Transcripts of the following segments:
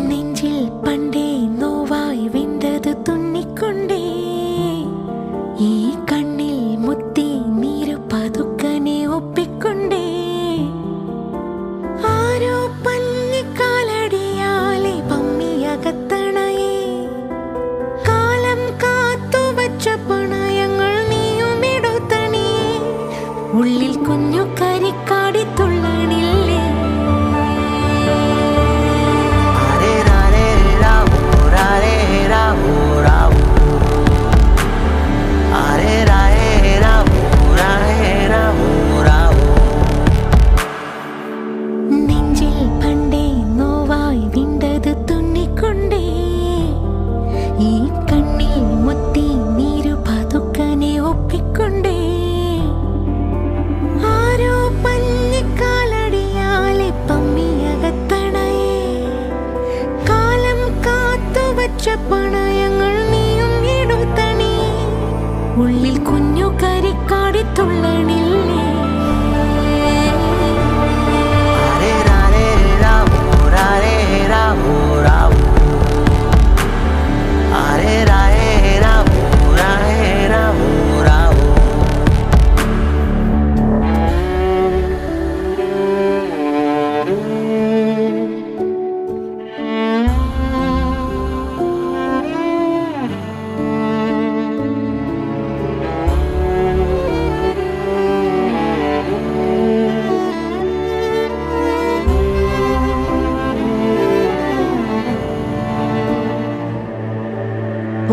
നെഞ്ചിൽ പണ്ടേ നോവായി വിണ്ടത് തുന്നിക്കൊണ്ടേ ഈ കണ്ണിൽ മുത്തി നീരു പതുക്കനെ ഒപ്പിക്കൊണ്ടേ ആരോ പഞ്ഞിക്കാലടിയാലെ പമ്മിയകത്തണയേ കാലം കാത്തു വച്ച പണയങ്ങൾ നീയും എടുത്തണിയേ ഉള്ളിൽ കുഞ്ഞു കരിക്കാടി തുള്ളണില്ലേ നെഞ്ചിൽ പണ്ടേ നോവായി വിണ്ടത് തുന്നിക്കൊണ്ടേ ഈ കണ്ണിൽ മുത്തി നീരു പതുക്കനെ ഒപ്പിക്കൊണ്ടേ ആരോ പഞ്ഞിക്കാലടിയാലെ പമ്മിയകത്തണയേ കാലം കാത്തു വച്ച പണയങ്ങൾ നീയും എടുത്തണിയേ ഉള്ളിൽ കുഞ്ഞു കരിക്കാടി തുള്ളണില്ലേ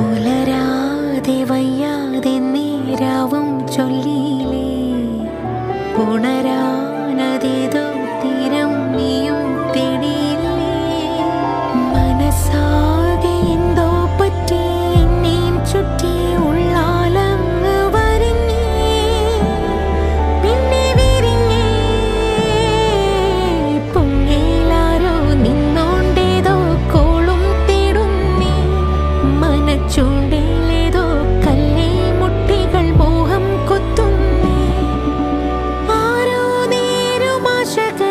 പുലരാതെ വയ്യാതെ നേരാവും ചൊല്ലിയില്ലേ ഉണരാനതേതോ തീരം നീയും തേടിയില്ലേ മനസ്സാകെ എന്തോ പറ്റി എന്നെയും ചുറ്റി ഉള്ളാലങ്ങ് വരിഞ്ഞേ പിന്നെ വിരിഞ്ഞേ പൊങ്ങേലാരോ നിന്നോണ്ടേതോ കോളും തേടുന്നേ ചൂണ്ടയിലേതോ കല്ലേ മുട്ടികൾ മോഹം കൊത്തുന്നേ ആരോ നേരുമാശകളെന്റെ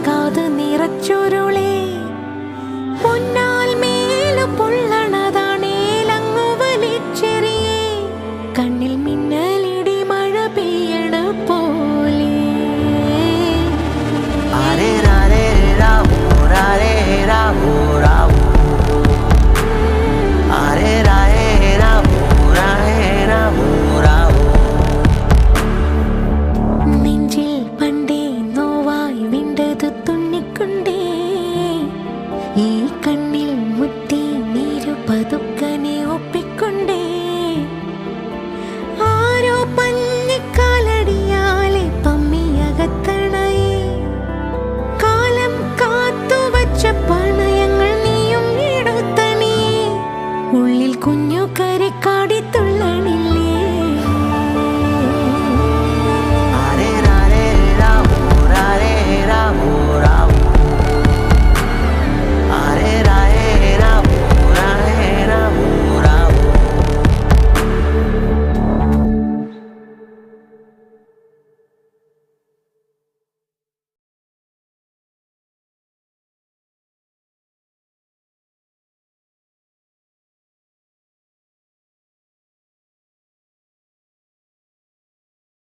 കാത് നിറച്ചൊരുളേ പൊന്നാൽ മേലു പൊള്ളണതാണേലങ്ങു വലിച്ചെറിയേ കണ്ണിൽ മിന്നലിടി മഴ പെയ്യണ പോലെ നെഞ്ചിൽ പണ്ടേ നോവായി വിണ്ടത് തുന്നിക്കൊണ്ടേ ഈ കണ്ണിൽ മുത്തി നീരു പതുക്കനെ ഒപ്പിക്കൊണ്ടേ ആരോ പഞ്ഞിക്കാലടിയാലെ പമ്മിയകത്തണയേ കാലം കാത്തു വച്ച പണയങ്ങൾ നീയും എടുത്തണിയേ ഉള്ളിൽ കുഞ്ഞു കരിക്കാടി തുള്ളണില്ല